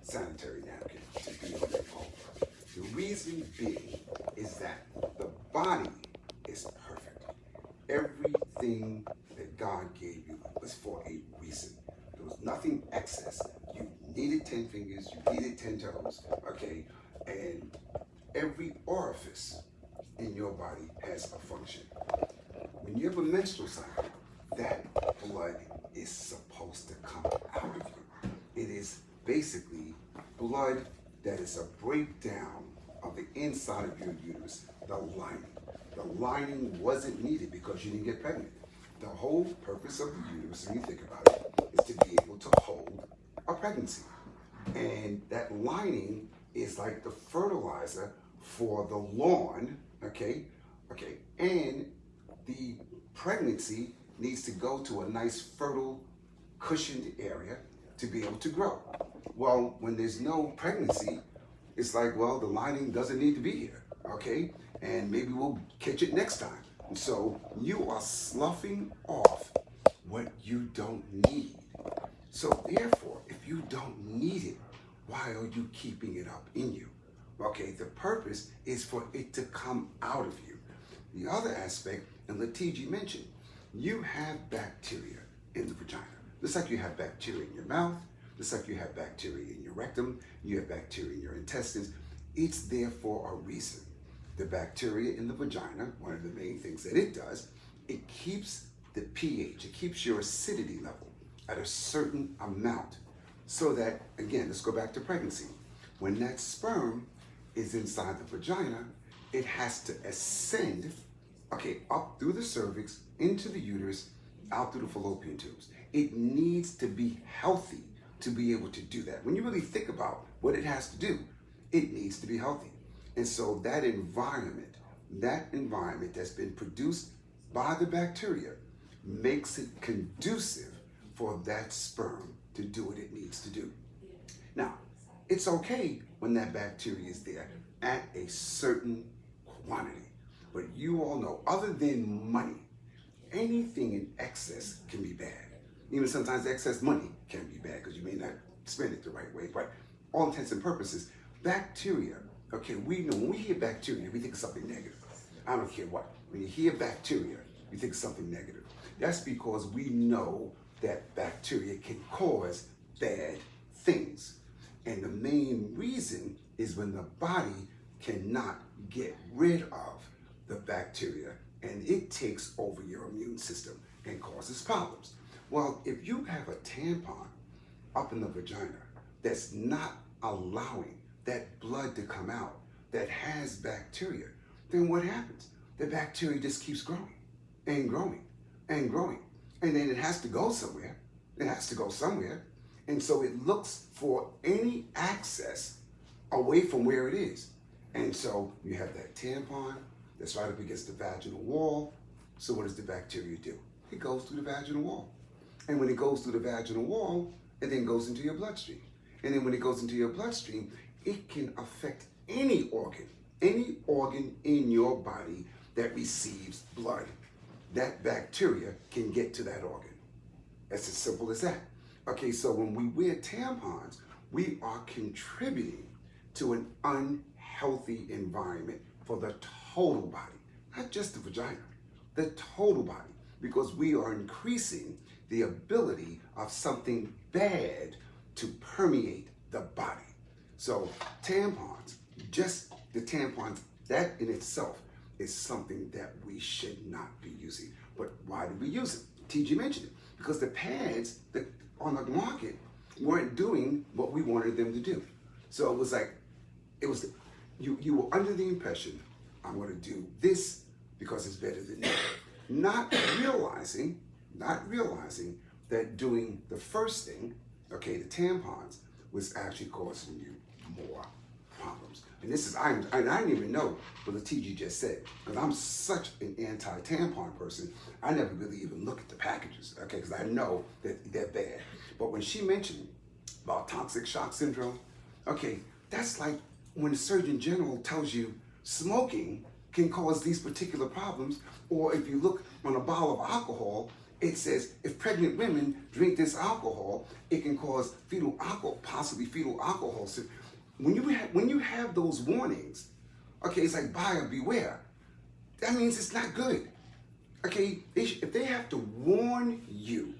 sanitary napkin to be on your home. The reason being is that the body is perfect. Everything that God gave you was for a reason. There was nothing excess. You needed 10 fingers, you needed 10 toes, okay? And every orifice in your body has a function. When you have a menstrual cycle, that blood is supposed to come out of you. It is basically blood that is a breakdown of the inside of your uterus, the lining. The lining wasn't needed because you didn't get pregnant. The whole purpose of the uterus, when you think about it, is to be able to hold a pregnancy. And that lining is like the fertilizer for the lawn, okay? And the pregnancy needs to go to a nice fertile cushioned area to be able to grow. Well, when there's no pregnancy, it's like, well, the lining doesn't need to be here, okay? And maybe we'll catch it next time. And so you are sloughing off what you don't need. So therefore, if you don't need it, why are you keeping it up in you? Okay, the purpose is for it to come out of you. The other aspect, and Latiji mentioned, you have bacteria in the vagina. Just like you have bacteria in your mouth, just like you have bacteria in your rectum, you have bacteria in your intestines. It's there for a reason. The bacteria in the vagina, one of the main things that it does, it keeps the pH, it keeps your acidity level at a certain amount. So that, again, let's go back to pregnancy. When that sperm is inside the vagina, it has to ascend, up through the cervix, into the uterus, out through the fallopian tubes. It needs to be healthy to be able to do that. When you really think about what it has to do, it needs to be healthy. And so that environment that's been produced by the bacteria makes it conducive for that sperm to do what it needs to do. Now, it's okay when that bacteria is there at a certain quantity. But you all know, other than money, anything in excess can be bad. Even sometimes excess money can be bad because you may not spend it the right way. But all intents and purposes, bacteria, we know when we hear bacteria, we think of something negative. I don't care what. When you hear bacteria, you think of something negative. That's because we know that bacteria can cause bad things. And the main reason is when the body cannot get rid of the bacteria and it takes over your immune system and causes problems. Well, if you have a tampon up in the vagina that's not allowing that blood to come out, that has bacteria, then what happens? The bacteria just keeps growing and growing and growing. And then it has to go somewhere. It has to go somewhere. And so it looks for any access away from where it is. And so you have that tampon that's right up against the vaginal wall. So what does the bacteria do? It goes through the vaginal wall. And when it goes through the vaginal wall, it then goes into your bloodstream. And then when it goes into your bloodstream, it can affect any organ in your body that receives blood. That bacteria can get to that organ. That's as simple as that. Okay, so when we wear tampons, we are contributing to an unhealthy environment for the total body, not just the vagina, the total body, because we are increasing the ability of something bad to permeate the body. So tampons, just the tampons, that in itself is something that we should not be using. But why do we use it? TG mentioned it, because the pads that on the market weren't doing what we wanted them to do. So it was like, you were under the impression, I'm going to do this because it's better than that. Not realizing that doing the first thing, the tampons, was actually causing you more problems. And this is, I didn't even know what the TG just said, because I'm such an anti-tampon person, I never really even look at the packages, because I know that they're bad. But when she mentioned about toxic shock syndrome, that's like when the Surgeon General tells you smoking can cause these particular problems, or if you look on a bottle of alcohol, It says if pregnant women drink this alcohol, it can cause fetal alcohol, possibly fetal alcohol. So when you have those warnings, okay, it's like buyer beware. That means it's not good. Okay, if they have to warn you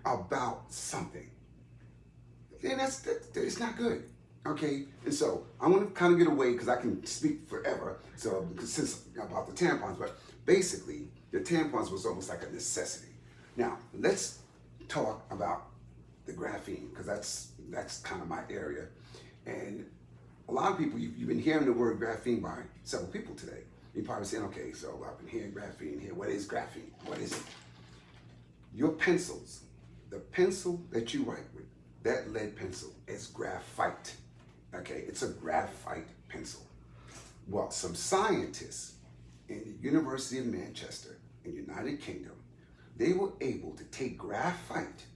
about something, then it's not good. Okay, and so I want to kind of get away because I can speak forever. So since about the tampons, but basically the tampons was almost like a necessity. Now let's talk about the graphene because that's kind of my area, and a lot of people you've been hearing the word graphene by several people today. You're probably saying, okay, so I've been hearing graphene here. What is graphene? What is it? Your pencils, the pencil that you write with, that lead pencil is graphite. Okay, it's a graphite pencil. Well, some scientists in the University of Manchester in the United Kingdom, they were able to take graphite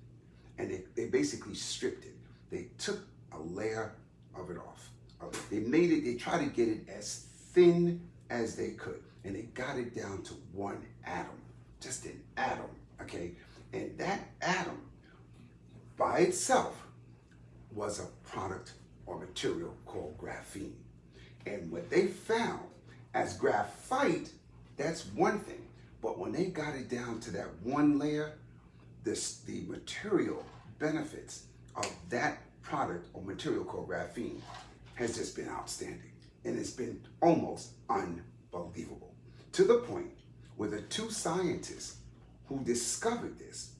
and they basically stripped it. They took a layer of it off. They tried to get it as thin as they could, and they got it down to one atom, just an atom, okay? And that atom by itself was a product or material called graphene. And what they found as graphite, that's one thing, but when they got it down to that one layer, the material benefits of that product or material called graphene has just been outstanding. And it's been almost unbelievable, to the point where the two scientists who discovered this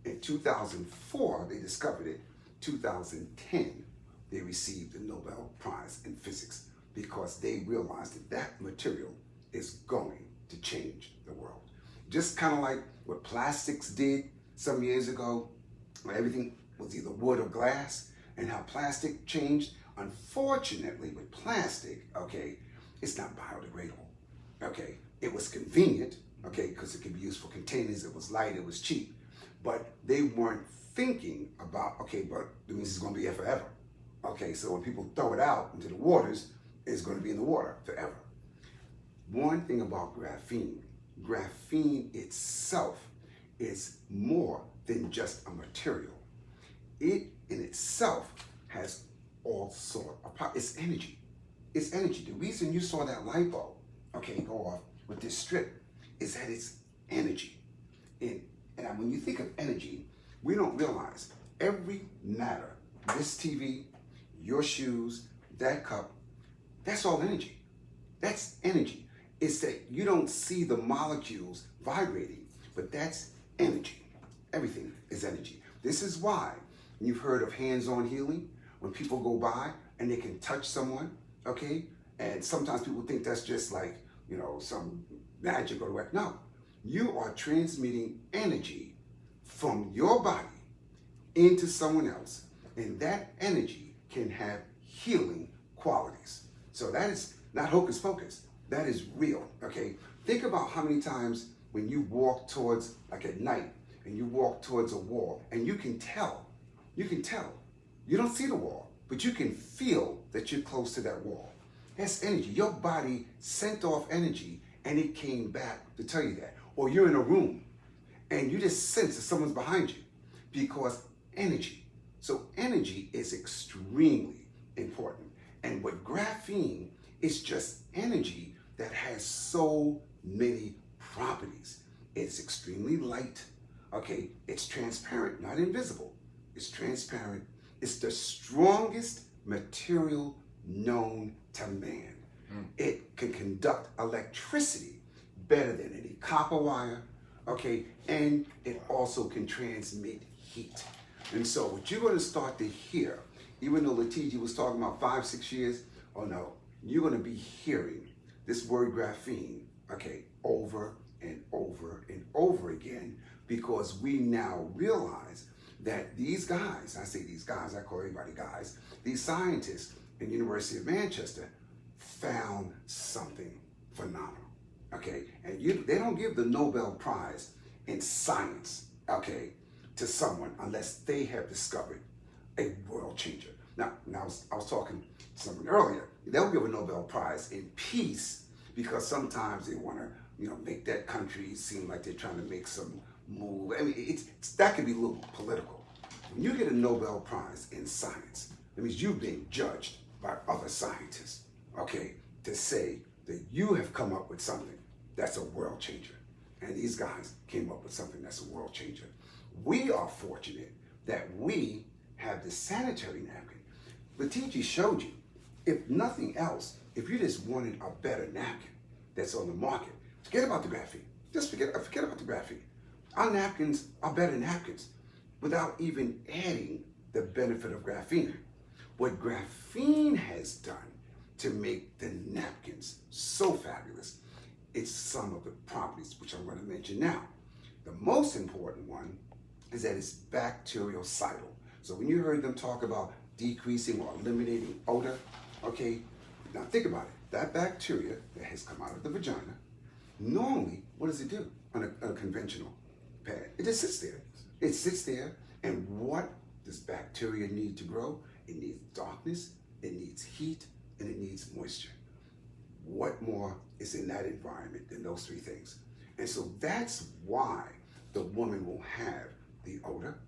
in 2004, they discovered it. 2010, they received the Nobel Prize in Physics because they realized that that material is going to change the world. Just kind of like what plastics did some years ago, where everything was either wood or glass, and how plastic changed. Unfortunately, with plastic, okay, it's not biodegradable, okay? It was convenient, okay, because it could be used for containers, it was light, it was cheap, but they weren't thinking about, okay, but it means it's gonna be here forever. Okay, so when people throw it out into the waters, it's gonna be in the water forever. One thing about graphene itself is more than just a material. It in itself has all sort of, it's energy. It's energy. The reason you saw that light bulb, okay, go off with this strip is that it's energy. And when you think of energy, we don't realize every matter, this TV, your shoes, that cup, that's all energy. That's energy. It's that you don't see the molecules vibrating, but that's energy. Everything is energy. This is why you've heard of hands-on healing, when people go by and they can touch someone, okay? And sometimes people think that's just like, you know, some magic or what. No, you are transmitting energy from your body into someone else, and that energy can have healing qualities. So that is not hocus pocus, that is real, okay? Think about how many times when you walk towards, like at night, and you walk towards a wall, and you can tell, you don't see the wall, but you can feel that you're close to that wall. That's energy. Your body sent off energy and it came back to tell you that. Or you're in a room and you just sense that someone's behind you because energy. So energy is extremely important. And with graphene, it's just energy that has so many properties. It's extremely light, okay? It's transparent, not invisible. It's transparent. It's the strongest material known to man. It can conduct electricity better than any copper wire, okay? And it also can transmit heat. And so what you're going to start to hear, even though Letitia was talking about 5-6 years, oh no, you're going to be hearing this word graphene, okay, over and over and over again, because we now realize that these guys, I say these guys, I call everybody guys, these scientists in the University of Manchester found something phenomenal, okay? And they don't give the Nobel Prize in science, okay, to someone unless they have discovered a world changer. Now I was talking to someone earlier, they'll give a Nobel Prize in peace because sometimes they want to, you know, make that country seem like they're trying to make some move. I mean, that could be a little political. When you get a Nobel Prize in science, that means you've been judged by other scientists, okay, to say that you have come up with something that's a world changer. And these guys came up with something that's a world changer. We are fortunate that we have the sanitary napkin. Letitia showed you, if nothing else, if you just wanted a better napkin that's on the market, forget about the graphene. Just forget about the graphene. Our napkins are better napkins without even adding the benefit of graphene. What graphene has done to make the napkins so fabulous, it's some of the properties which I'm going to mention now. The most important one is that it's bactericidal. So when you heard them talk about decreasing or eliminating odor, okay, now think about it. That bacteria that has come out of the vagina, normally, what does it do on a conventional pad? It just sits there. It sits there, and what does bacteria need to grow? It needs darkness, it needs heat, and it needs moisture. What more is in that environment than those three things? And so that's why the woman will have the odor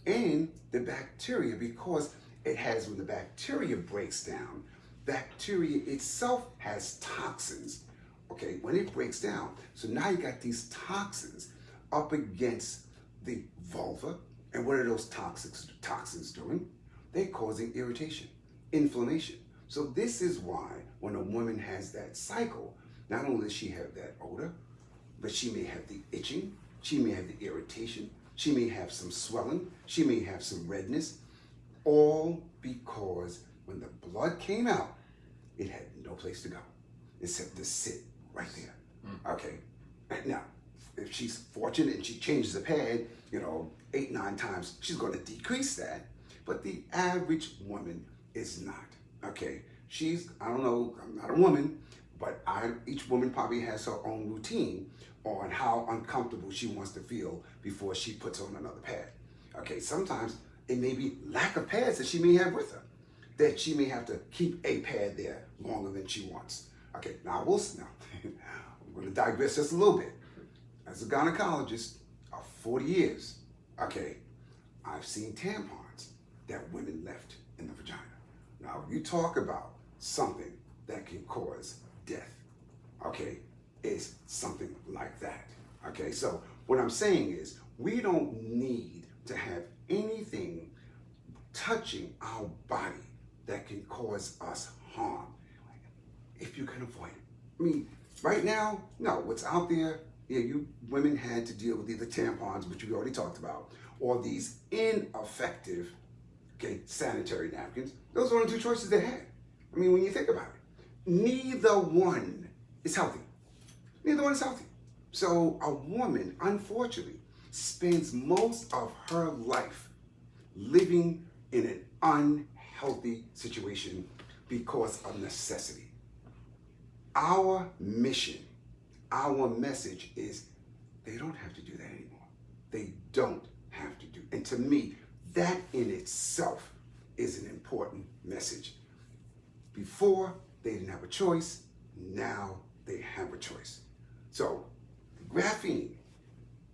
and the bacteria, because it has, when the bacteria breaks down, bacteria itself has toxins, okay, when it breaks down. So now you got these toxins up against the vulva, and what are those toxins doing? They're causing irritation, inflammation. So this is why when a woman has that cycle, not only does she have that odor, but she may have the itching, she may have the irritation, she may have some swelling, she may have some redness, all because when the blood came out, it had no place to go except to sit right there. Okay. And now, if she's fortunate and she changes the pad, 8, 9 times, she's going to decrease that. But the average woman is not. Okay. I don't know, I'm not a woman, but each woman probably has her own routine on how uncomfortable she wants to feel before she puts on another pad. Okay. Sometimes it may be lack of pads that she may have with her, that she may have to keep a pad there longer than she wants. Okay, now I'm going to digress just a little bit. As a gynecologist of 40 years, okay, I've seen tampons that women left in the vagina. Now, you talk about something that can cause death, okay, it's something like that. Okay, so what I'm saying is we don't need to have anything touching our body that can cause us harm if you can avoid it. I mean, right now, no, what's out there, you women had to deal with either tampons, which we already talked about, or these ineffective, okay, sanitary napkins. Those are the two choices they had. I mean, when you think about it, neither one is healthy. Neither one is healthy. So a woman, unfortunately, spends most of her life living in an unhealthy situation because of necessity. Our mission, our message is they don't have to do that anymore. They don't have to do. And to me, that in itself is an important message. Before, they didn't have a choice. Now they have a choice. So graphene,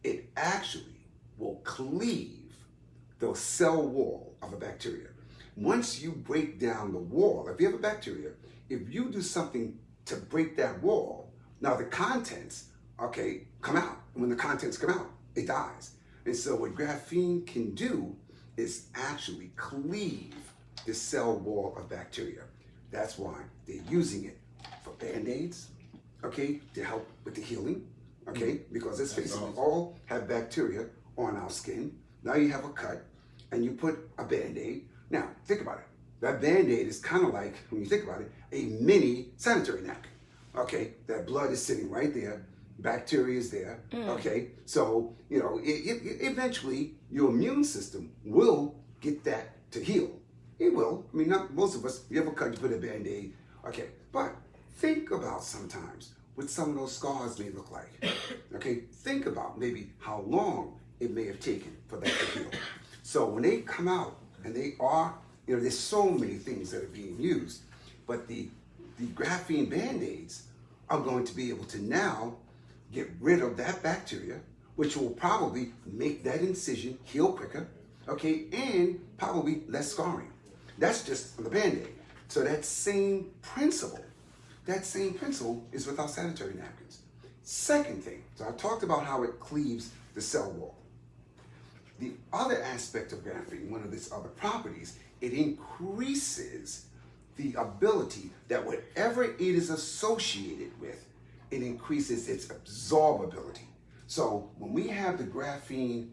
it actually will cleave the cell wall of a bacteria. Once you break down the wall, if you have a bacteria, if you do something to break that wall, now the contents, okay, come out. And when the contents come out, it dies. And so what graphene can do is actually cleave the cell wall of bacteria. That's why they're using it for Band-Aids, okay, to help with the healing, okay, because let's face it, we all have bacteria on our skin. Now you have a cut and you put a Band-Aid. Now, think about it. That Band-Aid is kind of like, when you think about it, a mini sanitary napkin. Okay, that blood is sitting right there, bacteria is there. Okay, so eventually your immune system will get that to heal. It will. I mean, not most of us. You have a cut, you put a Band-Aid. Okay, but think about sometimes what some of those scars may look like. Okay, think about maybe how long it may have taken for that to heal. So when they come out, and they are, there's so many things that are being used, but the graphene Band-Aids are going to be able to now get rid of that bacteria which will probably make that incision heal quicker, okay, and probably less scarring. That's just the Band-Aid. So that same principle is with our sanitary napkins. Second thing, so I talked about how it cleaves the cell wall. The other aspect of graphene, one of its other properties, it increases the ability that whatever it is associated with, it increases its absorbability. So when we have the graphene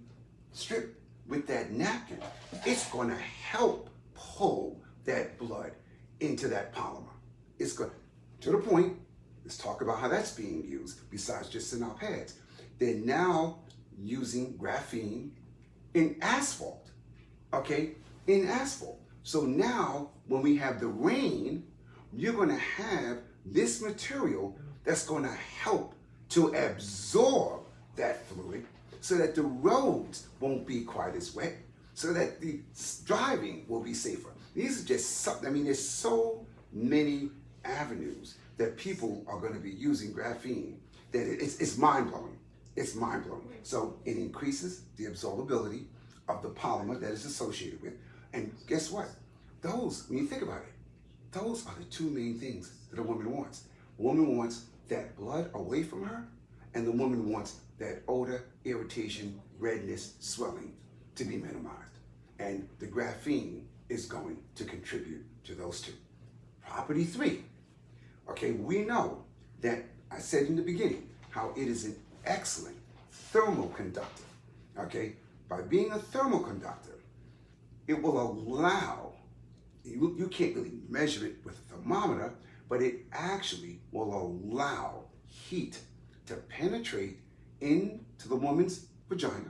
strip with that napkin, it's going to help pull that blood into that polymer. It's going to the point, let's talk about how that's being used besides just in our pads. They're now using graphene in asphalt, okay? In asphalt. So now when we have the rain, you're going to have this material that's going to help to absorb that fluid so that the roads won't be quite as wet, so that the driving will be safer. These are just something, I mean, there's so many avenues that people are going to be using graphene that it's mind-blowing. It's mind-blowing. So it increases the absorbability of the polymer that is associated with. And guess what? Those, when you think about it, those are the two main things that a woman wants. A woman wants that blood away from her, and the woman wants that odor, irritation, redness, swelling to be minimized. And the graphene is going to contribute to those two. Property 3. Okay, we know that I said in the beginning how it is an excellent thermal conductor. Okay, by being a thermal conductor, it will allow, you can't really measure it with a thermometer, but it actually will allow heat to penetrate into the woman's vagina,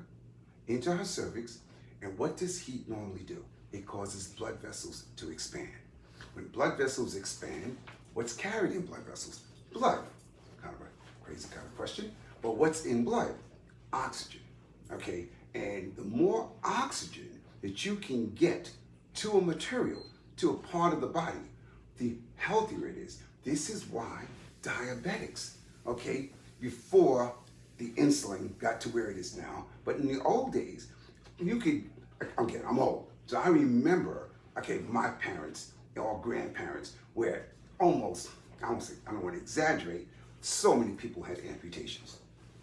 into her cervix. And what does heat normally do? It causes blood vessels to expand. When blood vessels expand, what's carried in blood vessels? Blood. Kind of a crazy kind of question, but what's in blood? Oxygen, okay? And the more oxygen that you can get to a material, to a part of the body, the healthier it is. This is why diabetics, okay, before the insulin got to where it is now, but in the old days, you could, again, I'm old, so I remember, okay, my parents or grandparents where almost, I don't want to exaggerate, so many people had amputations.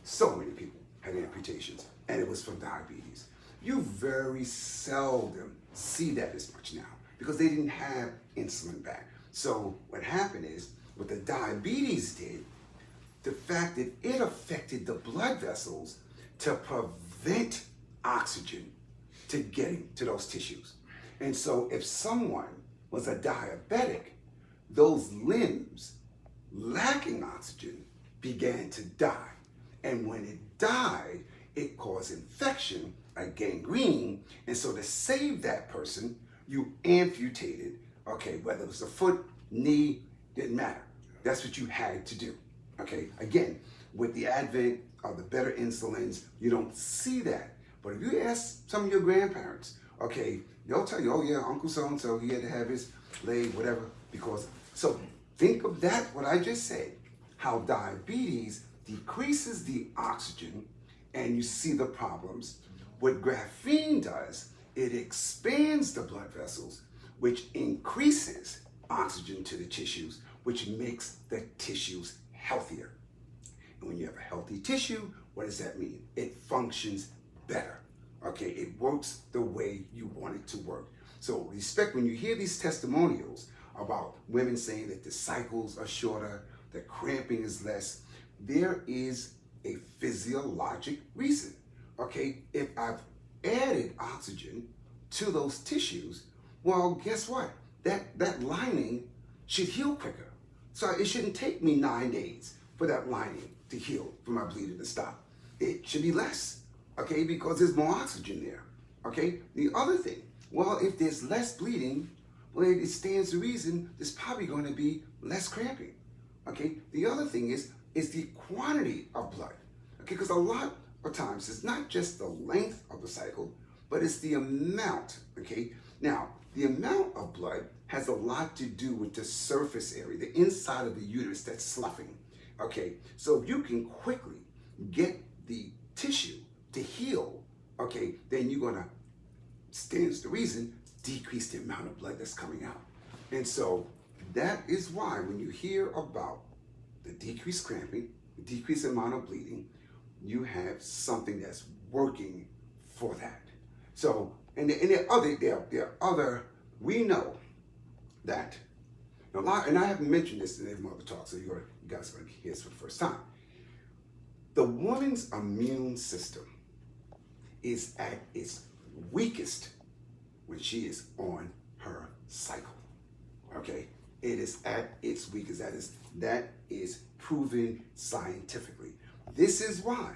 So many people had amputations, and it was from diabetes. You very seldom see that as much now because they didn't have insulin back. So what happened is, what the diabetes did, the fact that it affected the blood vessels to prevent oxygen to getting to those tissues. And so if someone was a diabetic, those limbs lacking oxygen began to die. And when it died, it caused infection, like gangrene. And so to save that person, you amputated, okay, whether it was a foot, knee, didn't matter. That's what you had to do, okay? Again, with the advent of the better insulins, you don't see that. But if you ask some of your grandparents, okay, they'll tell you, oh yeah, Uncle so-and-so, he had to have his leg, whatever, because, so think of that, what I just said, how diabetes decreases the oxygen and you see the problems. What graphene does, it expands the blood vessels, which increases oxygen to the tissues, which makes the tissues healthier. And when you have a healthy tissue, what does that mean? It functions better, okay? It works the way you want it to work. So respect, when you hear these testimonials about women saying that the cycles are shorter, the cramping is less, there is a physiologic reason, okay? If I've added oxygen to those tissues, well, guess what? That lining should heal quicker. So it shouldn't take me 9 days for that lining to heal, for my bleeding to stop. It should be less, okay? Because there's more oxygen there, okay? The other thing, well, if there's less bleeding, well, it stands to reason there's probably going to be less cramping, okay? The other thing is the quantity of blood, okay? Because a lot of times it's not just the length of the cycle, but it's the amount, okay? Now, the amount of blood has a lot to do with the surface area, the inside of the uterus that's sloughing, okay? So if you can quickly get the tissue to heal, okay, then you're gonna, stands to reason, decrease the amount of blood that's coming out. And so that is why when you hear about the decreased cramping, the decreased amount of bleeding, you have something that's working for that. So, and there are other, we know that a lot, and I haven't mentioned this in every other talk, so you guys are going to hear this for the first time. The woman's immune system is at its weakest when she is on her cycle. Okay? It is at its weakest. That is proven scientifically. This is why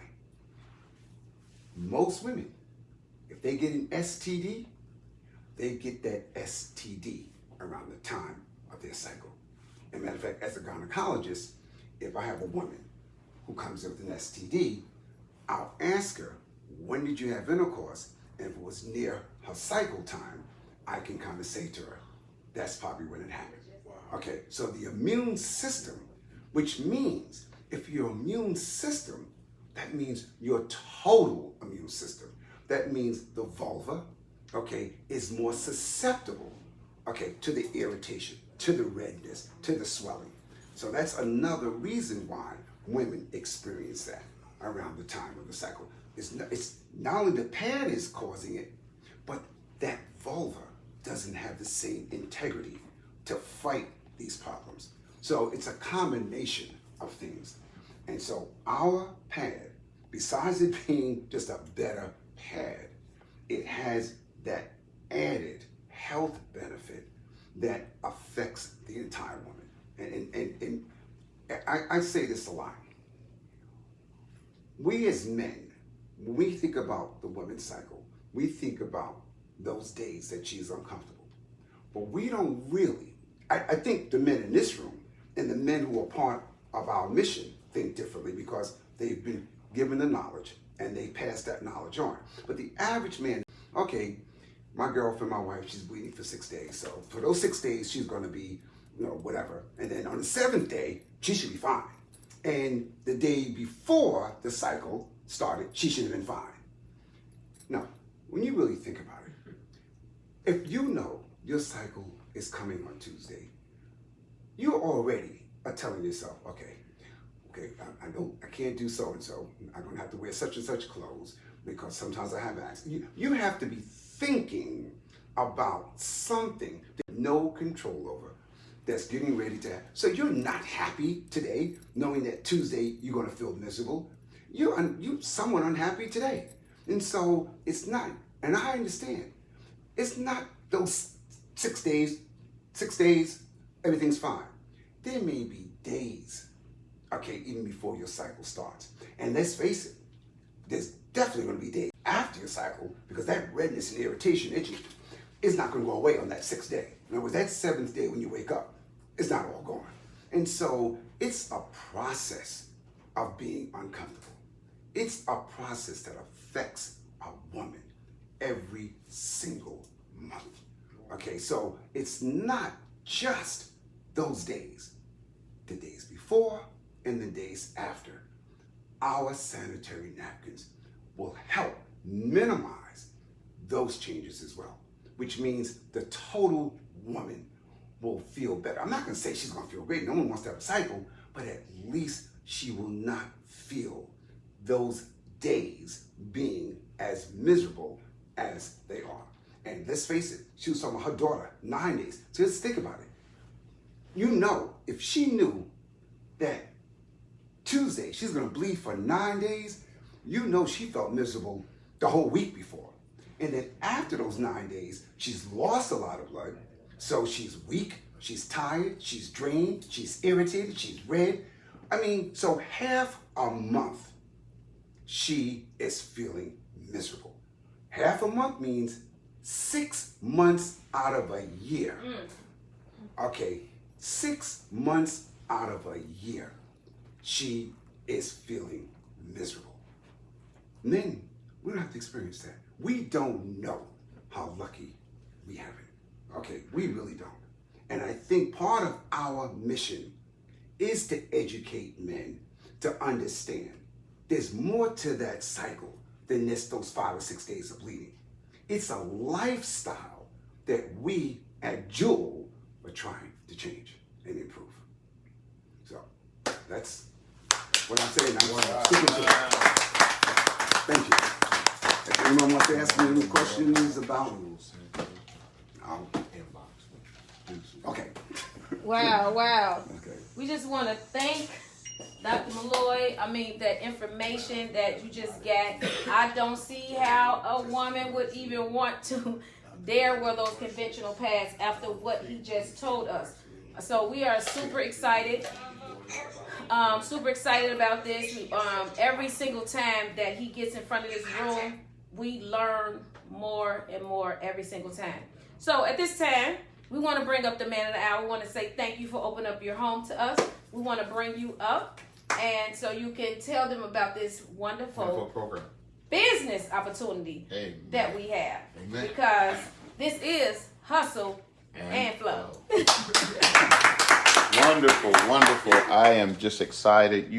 most women, if they get an STD, they get that STD around the time of their cycle. As a matter of fact, as a gynecologist, if I have a woman who comes in with an STD, I'll ask her, when did you have intercourse? And if it was near her cycle time, I can kind of say to her, that's probably when it happened. Okay, so the immune system, which means if your immune system, that means your total immune system. That means the vulva, okay, is more susceptible, okay, to the irritation, to the redness, to the swelling. So that's another reason why women experience that around the time of the cycle. It's not only the pad is causing it, but that vulva doesn't have the same integrity to fight these problems. So it's a combination of things. And so our pad, besides it being just a better pad, it has that added health benefit that affects the entire woman. And I say this a lot. We as men, when we think about the women's cycle, we think about those days that she's uncomfortable. But we don't really, I think the men in this room and the men who are part of our mission think differently because they've been given the knowledge and they pass that knowledge on. But the average man, okay, my girlfriend, my wife, she's bleeding for 6 days. So for those 6 days, she's going to be, whatever. And then on the 7th day, she should be fine. And the day before the cycle started, she should have been fine. Now, when you really think about it, if you know your cycle is coming on Tuesday, you already are telling yourself, okay, I know I can't do so-and-so. I'm going to have to wear such and such clothes because sometimes I have accidents. You have to be thinking about something that you have no control over that's getting ready to happen. So you're not happy today knowing that Tuesday you're going to feel miserable. You're somewhat unhappy today. And so it's not, and I understand, it's not those 6 days, everything's fine. There may be days, okay, even before your cycle starts. And let's face it, there's definitely going to be days after your cycle because that redness and irritation, itching, is not going to go away on that 6th day. In other words, that 7th day when you wake up, it's not all gone. And so it's a process of being uncomfortable. It's a process that affects a woman every single month. Okay, so it's not just those days, the days before and the days after. Our sanitary napkins will help minimize those changes as well, which means the total woman will feel better. I'm not going to say she's going to feel great. No one wants to have a cycle, but at least she will not feel those days being as miserable as they are. And let's face it, she was talking about her daughter, 9 days. So let's think about it. You know, if she knew that Tuesday she's going to bleed for 9 days, you know she felt miserable the whole week before. And then after those 9 days, she's lost a lot of blood. So she's weak, she's tired, she's drained, she's irritated, she's red. I mean, so half a month, she is feeling miserable. Half a month means 6 months out of a year. Okay, 6 months out of a year, she is feeling miserable. Men, we don't have to experience that. We don't know how lucky we have it. Okay, we really don't. And I think part of our mission is to educate men to understand there's more to that cycle than just those 5 or 6 days of bleeding. It's a lifestyle that we at Jewel are trying to change and improve. So that's what I'm saying. Thank you. If anyone wants to ask me any questions about, okay. Wow. Okay. We just want to thank Dr. Malloy. I mean, that information that you just got. I don't see how a woman would even want to dare wear those conventional pads after what he just told us. So we are super excited. Super excited about this. Every single time that he gets in front of this room, we learn more and more every single time. So at this time, we want to bring up the man of the hour. We want to say thank you for opening up your home to us. We want to bring you up, and so you can tell them about this wonderful program, business opportunity that we have. Amen. Because this is hustle and flow. Wonderful. I am just excited. You